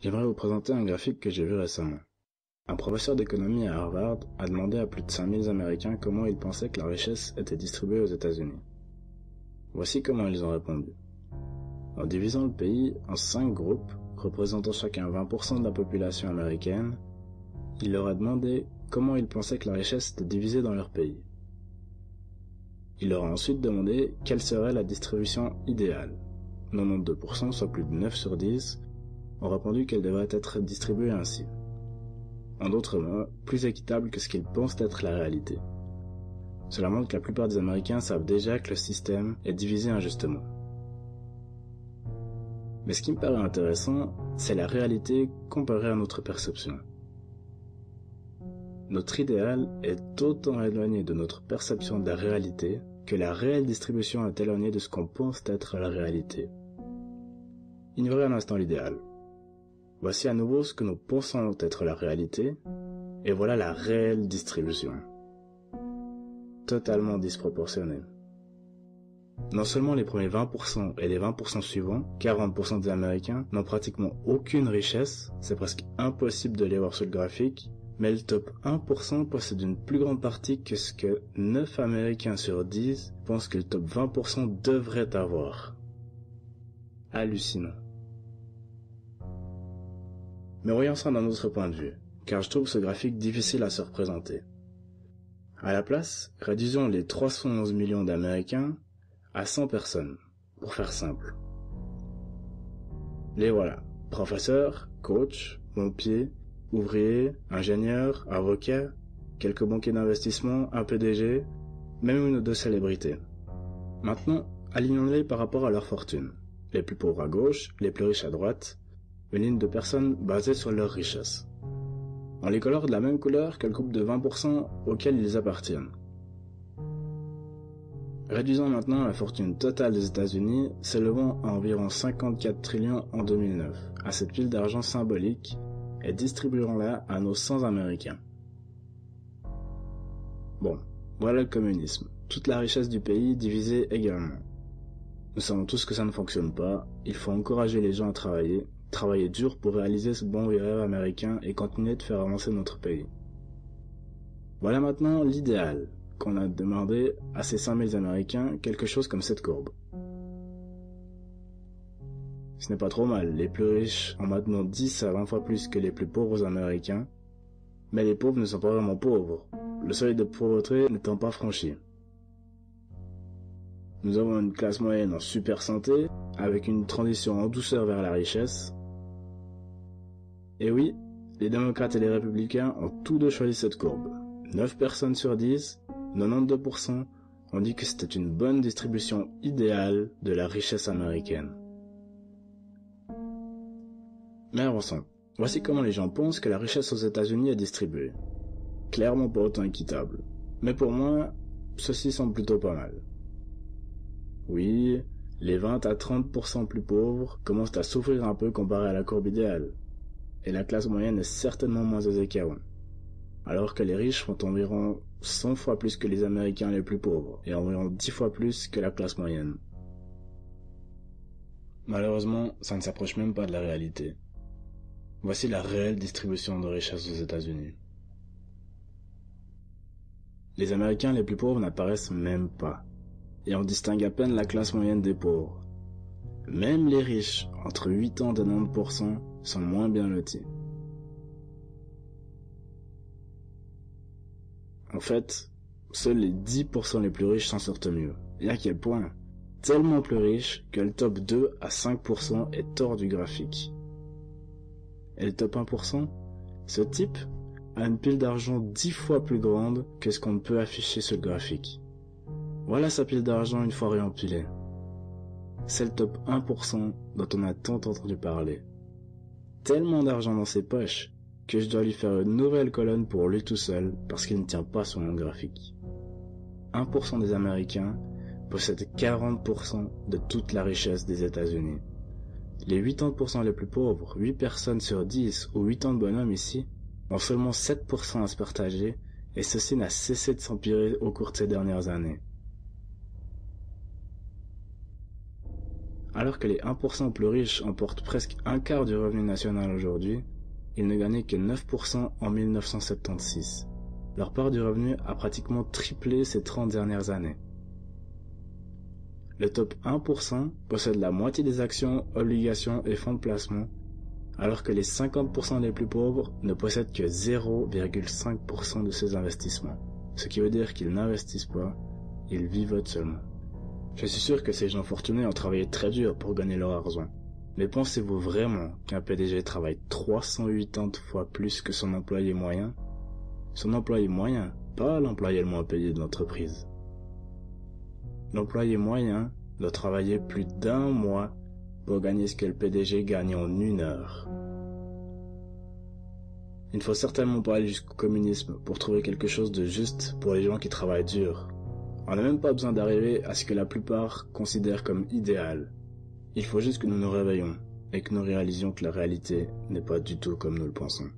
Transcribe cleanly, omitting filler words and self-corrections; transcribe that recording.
J'aimerais vous présenter un graphique que j'ai vu récemment. Un professeur d'économie à Harvard a demandé à plus de 5000 Américains comment ils pensaient que la richesse était distribuée aux États-Unis. Voici comment ils ont répondu. En divisant le pays en 5 groupes, représentant chacun 20% de la population américaine, il leur a demandé comment ils pensaient que la richesse était divisée dans leur pays. Il leur a ensuite demandé quelle serait la distribution idéale. 92%, soit plus de 9 sur 10, ont répondu qu'elle devrait être distribuée ainsi. En d'autres mots, plus équitable que ce qu'ils pensent être la réalité. Cela montre que la plupart des Américains savent déjà que le système est divisé injustement. Mais ce qui me paraît intéressant, c'est la réalité comparée à notre perception. Notre idéal est autant éloigné de notre perception de la réalité que la réelle distribution est éloignée de ce qu'on pense être la réalité. Ignorez un instant l'idéal. Voici à nouveau ce que nous pensons être la réalité, et voilà la réelle distribution. Totalement disproportionnée. Non seulement les premiers 20% et les 20% suivants, 40% des Américains, n'ont pratiquement aucune richesse, c'est presque impossible de les voir sur le graphique, mais le top 1% possède une plus grande partie que ce que 9 Américains sur 10 pensent que le top 20% devrait avoir. Hallucinant. Mais voyons ça d'un autre point de vue, car je trouve ce graphique difficile à se représenter. À la place, réduisons les 311 millions d'Américains à 100 personnes, pour faire simple. Les voilà, professeurs, coachs, pompiers, ouvriers, ingénieurs, avocats, quelques banquiers d'investissement, un PDG, même une ou deux célébrités. Maintenant, alignons-les par rapport à leur fortune. Les plus pauvres à gauche, les plus riches à droite, une ligne de personnes basée sur leur richesse. On les colore de la même couleur que le groupe de 20% auquel ils appartiennent. Réduisons maintenant la fortune totale des États-Unis, s'élevant à environ 54 trillions en 2009, à cette pile d'argent symbolique, et distribuons-la à nos 100 Américains. Bon, voilà le communisme, toute la richesse du pays divisée également. Nous savons tous que ça ne fonctionne pas, il faut encourager les gens à travailler dur pour réaliser ce bon rêve américain et continuer de faire avancer notre pays. Voilà maintenant l'idéal, qu'on a demandé à ces 5000 Américains, quelque chose comme cette courbe. Ce n'est pas trop mal, les plus riches ont maintenant 10 à 20 fois plus que les plus pauvres Américains, mais les pauvres ne sont pas vraiment pauvres, le seuil de pauvreté n'étant pas franchi. Nous avons une classe moyenne en super santé, avec une transition en douceur vers la richesse. Et oui, les démocrates et les républicains ont tous deux choisi cette courbe. 9 personnes sur 10, 92%, ont dit que c'était une bonne distribution idéale de la richesse américaine. Mais avançons. Voici comment les gens pensent que la richesse aux États-Unis est distribuée. Clairement pas autant équitable. Mais pour moi, ceci semble plutôt pas mal. Oui, les 20 à 30% plus pauvres commencent à souffrir un peu comparé à la courbe idéale. Et la classe moyenne est certainement moins aisée qu'avant. Alors que les riches font environ 100 fois plus que les Américains les plus pauvres, et environ 10 fois plus que la classe moyenne. Malheureusement, ça ne s'approche même pas de la réalité. Voici la réelle distribution de richesse aux États-Unis. Les Américains les plus pauvres n'apparaissent même pas, et on distingue à peine la classe moyenne des pauvres. Même les riches, entre 80 et 90%, sont moins bien lotis. En fait, seuls les 10% les plus riches s'en sortent mieux. Et à quel point? Tellement plus riches que le top 2 à 5% est hors du graphique. Et le top 1%? Ce type a une pile d'argent 10 fois plus grande que ce qu'on peut afficher sur le graphique. Voilà sa pile d'argent une fois réempilée. C'est le top 1% dont on a tant entendu parler. Tellement d'argent dans ses poches que je dois lui faire une nouvelle colonne pour lui tout seul parce qu'il ne tient pas sur mon graphique. 1% des Américains possèdent 40% de toute la richesse des États-Unis. Les 80% les plus pauvres, 8 personnes sur 10 ou 8 ans de bonhomme ici, ont seulement 7% à se partager et ceci n'a cessé de s'empirer au cours de ces dernières années. Alors que les 1% plus riches emportent presque un quart du revenu national aujourd'hui, ils ne gagnaient que 9% en 1976. Leur part du revenu a pratiquement triplé ces 30 dernières années. Le top 1% possède la moitié des actions, obligations et fonds de placement, alors que les 50% les plus pauvres ne possèdent que 0,5% de ces investissements. Ce qui veut dire qu'ils n'investissent pas, ils vivotent seulement. Je suis sûr que ces gens fortunés ont travaillé très dur pour gagner leur argent. Mais pensez-vous vraiment qu'un PDG travaille 380 fois plus que son employé moyen? Son employé moyen, pas l'employé le moins payé de l'entreprise. L'employé moyen doit travailler plus d'1 mois pour gagner ce que le PDG gagne en 1 heure. Il ne faut certainement pas aller jusqu'au communisme pour trouver quelque chose de juste pour les gens qui travaillent dur. On n'a même pas besoin d'arriver à ce que la plupart considèrent comme idéal. Il faut juste que nous nous réveillons et que nous réalisions que la réalité n'est pas du tout comme nous le pensons.